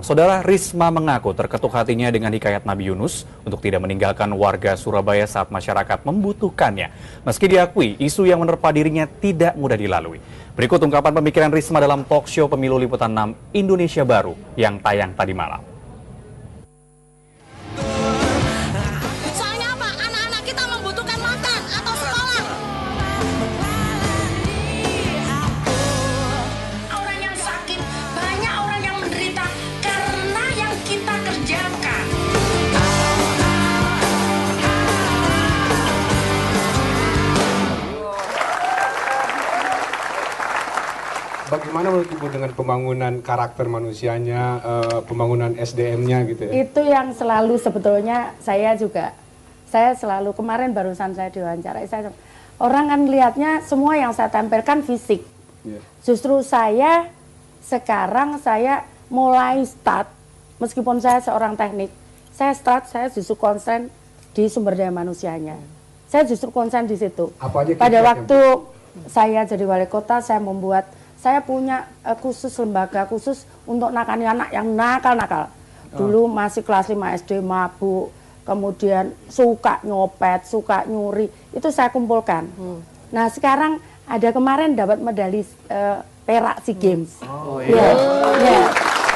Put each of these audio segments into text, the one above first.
Saudara, Risma mengaku terketuk hatinya dengan hikayat Nabi Yunus untuk tidak meninggalkan warga Surabaya saat masyarakat membutuhkannya. Meski diakui, isu yang menerpa dirinya tidak mudah dilalui. Berikut ungkapan pemikiran Risma dalam talk show Pemilu Liputan 6 Indonesia Baru yang tayang tadi malam. Soalnya apa? Anak-anak kita membutuhkan makan atau sekolah. Orang yang sakit, banyak orang yang menderita karena yang kita kerjakan. Bagaimana menurut Ibu dengan pembangunan karakter manusianya, pembangunan SDM-nya gitu ya? Itu yang selalu sebetulnya saya selalu kemarin barusan saya diwawancarai, orang kan lihatnya semua yang saya tampilkan fisik. Justru saya sekarang mulai start, meskipun saya seorang teknik, saya justru konsen di sumber daya manusianya. Saya justru konsen di situ. Pada waktu saya jadi wali kota, saya punya lembaga khusus untuk nakani anak yang nakal-nakal. Dulu masih kelas 5 SD, mabuk, kemudian suka nyopet, suka nyuri, itu saya kumpulkan. Nah sekarang ada kemarin dapat medali perak SEA Games.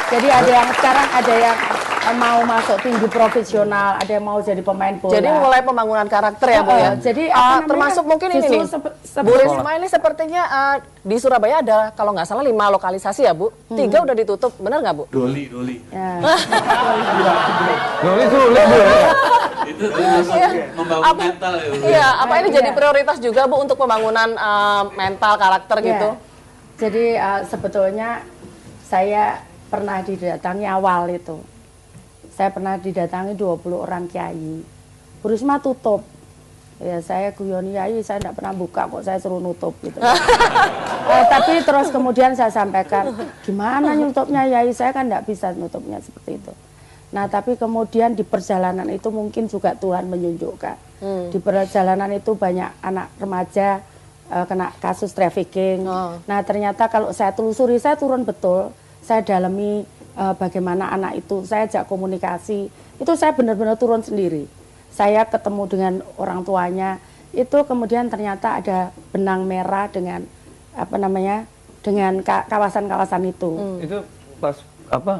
Jadi sekarang ada yang mau masuk tinggi profesional, ada yang mau jadi pemain bola. Jadi mulai pembangunan karakter ya Bu ya. Jadi termasuk mungkin ini nih, Bu Risma ini sepertinya di Surabaya ada kalau nggak salah 5 lokalisasi ya Bu. 3 udah ditutup, benar nggak Bu? Doli. Ya. Doli sulit Bu. Itu termasuk membangun mental ya Bu. Iya, apa ini jadi prioritas juga Bu untuk pembangunan mental karakter gitu? Jadi sebetulnya saya pernah didatangi awal itu. Saya pernah didatangi 20 orang kiai. Bu Risma tutup. Ya saya guyon kiai, saya tidak pernah buka kok, saya suruh nutup gitu. Tapi terus kemudian saya sampaikan, gimana nutupnya kiai, saya kan tidak bisa nutupnya seperti itu. Nah tapi kemudian di perjalanan itu mungkin juga Tuhan menunjukkan. Di perjalanan itu banyak anak remaja kena kasus trafficking. Nah ternyata kalau saya telusuri, saya turun betul, saya dalami bagaimana anak itu, saya ajak komunikasi, itu saya benar-benar turun sendiri. Saya ketemu dengan orang tuanya, itu kemudian ternyata ada benang merah dengan dengan kawasan-kawasan itu. Itu pas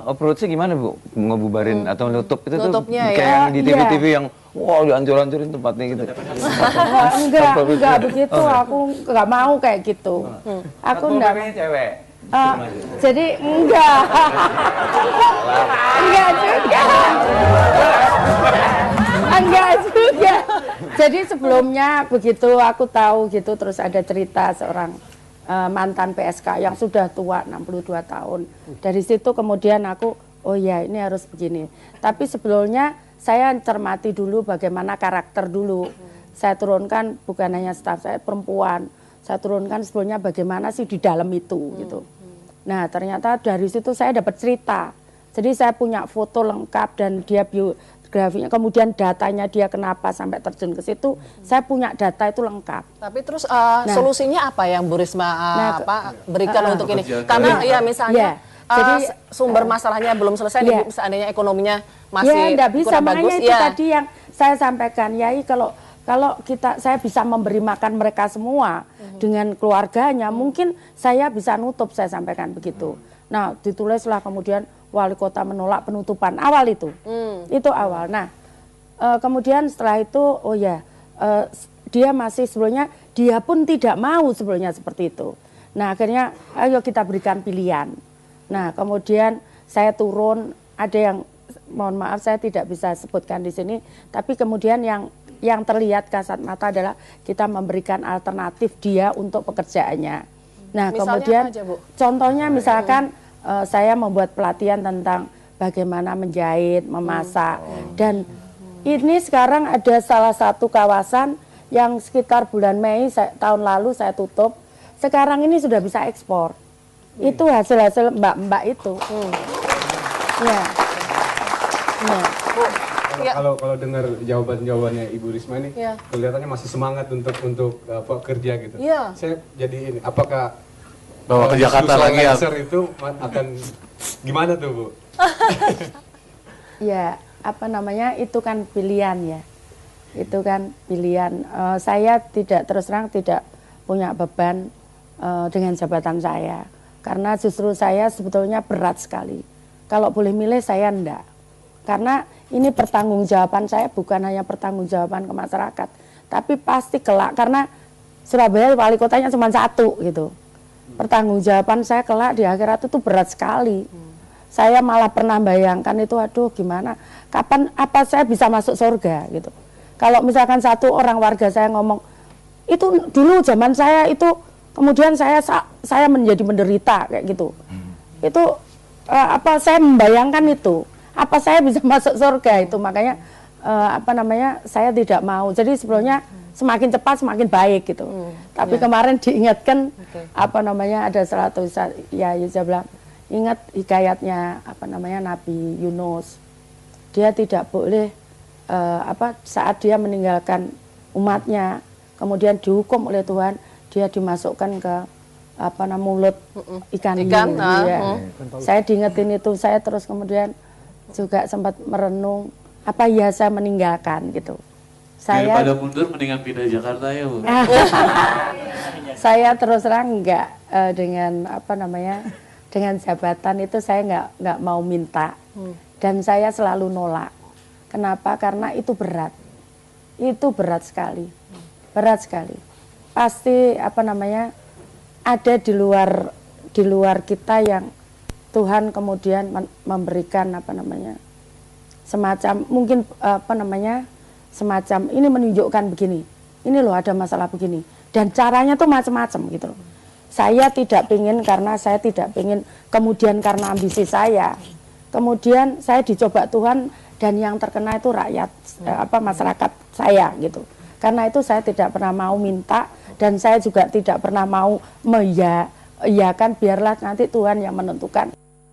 approach-nya gimana Bu? Ngebubarin atau nutup itu Nutupnya tuh kayak yang di TV-TV yang wow dihancur-hancurin tempatnya gitu. Enggak begitu, aku nggak mau kayak gitu. Aku enggak. Cewek. Jadi enggak juga. Jadi sebelumnya begitu aku tahu gitu, terus ada cerita seorang mantan PSK yang sudah tua 62 tahun. Dari situ kemudian aku, oh ya ini harus begini. Tapi sebelumnya saya cermati dulu bagaimana karakter dulu. Saya turunkan bukan hanya staf saya perempuan. Saya turunkan sebelumnya bagaimana sih di dalam itu gitu. Nah ternyata dari situ saya dapat cerita. Jadi saya punya foto lengkap dan dia biografinya, kemudian datanya dia kenapa sampai terjun ke situ, saya punya data itu lengkap. Tapi terus solusinya apa yang Bu Risma berikan untuk ini? Karena ya misalnya jadi sumber masalahnya belum selesai, seandainya ekonominya masih bisa, kurang bagus. Makanya itu tadi yang saya sampaikan, Yai, kalau saya bisa memberi makan mereka semua dengan keluarganya, mungkin saya bisa nutup, saya sampaikan begitu. Nah, ditulislah kemudian wali kota menolak penutupan awal itu. Itu awal. Nah, kemudian setelah itu, dia masih sebelumnya, dia pun tidak mau sebelumnya seperti itu. Nah, akhirnya ayo kita berikan pilihan. Nah, kemudian saya turun, ada yang, mohon maaf saya tidak bisa sebutkan di sini, tapi kemudian yang terlihat kasat mata adalah kita memberikan alternatif dia untuk pekerjaannya. Nah, misalnya kemudian aja, Bu? Contohnya misalkan saya membuat pelatihan tentang bagaimana menjahit, memasak, dan ini sekarang ada salah satu kawasan yang sekitar bulan Mei tahun lalu saya tutup, sekarang ini sudah bisa ekspor. Itu hasil-hasil mbak-mbak itu. Kalau dengar jawabannya Ibu Risma ini, kelihatannya masih semangat untuk kerja gitu. Saya jadi ini, apakah Bawa ke Jakarta isu soal lagi ya. Lancer itu akan gimana tuh Bu? Ya, apa namanya, itu kan pilihan ya. Itu kan pilihan. Saya tidak, terus terang tidak punya beban dengan jabatan saya. Karena justru saya sebetulnya berat sekali. Kalau boleh milih saya enggak. Karena ini pertanggungjawaban saya bukan hanya pertanggungjawaban ke masyarakat. Tapi pasti kelak, karena Surabaya wali kotanya cuma satu gitu. Pertanggungjawaban saya kelak di akhirat itu berat sekali. Saya malah pernah bayangkan itu, aduh gimana, kapan apa saya bisa masuk surga gitu. Kalau misalkan satu orang warga saya ngomong, itu dulu zaman saya itu, kemudian saya menjadi menderita kayak gitu. Itu apa saya membayangkan itu, apa saya bisa masuk surga itu, makanya apa namanya, saya tidak mau. Jadi sebelumnya semakin cepat semakin baik gitu. Tapi kemarin diingatkan apa namanya, ada salah satu ya saya bilang, ingat hikayatnya apa namanya Nabi Yunus. Dia tidak boleh apa saat dia meninggalkan umatnya, kemudian dihukum oleh Tuhan, dia dimasukkan ke apa namanya mulut ikan hiu. Ya. Saya diingetin itu, saya terus kemudian juga sempat merenung, apa ya saya meninggalkan gitu. Saya Daripada mundur mendingan pindah Jakarta ya Bu. Saya terus terang enggak dengan apa namanya, dengan jabatan itu saya nggak mau minta, dan saya selalu nolak. Kenapa? Karena itu berat sekali, berat sekali. Pasti apa namanya, ada di luar kita yang Tuhan kemudian memberikan apa namanya, semacam mungkin apa namanya, semacam ini menunjukkan begini, ini loh ada masalah begini, dan caranya tuh macam-macam gitu loh. Saya tidak ingin, karena saya tidak ingin kemudian karena ambisi saya, kemudian saya dicoba Tuhan dan yang terkena itu rakyat, apa masyarakat saya gitu. Karena itu saya tidak pernah mau minta, dan saya juga tidak pernah mau mengiyakan, biarlah nanti Tuhan yang menentukan.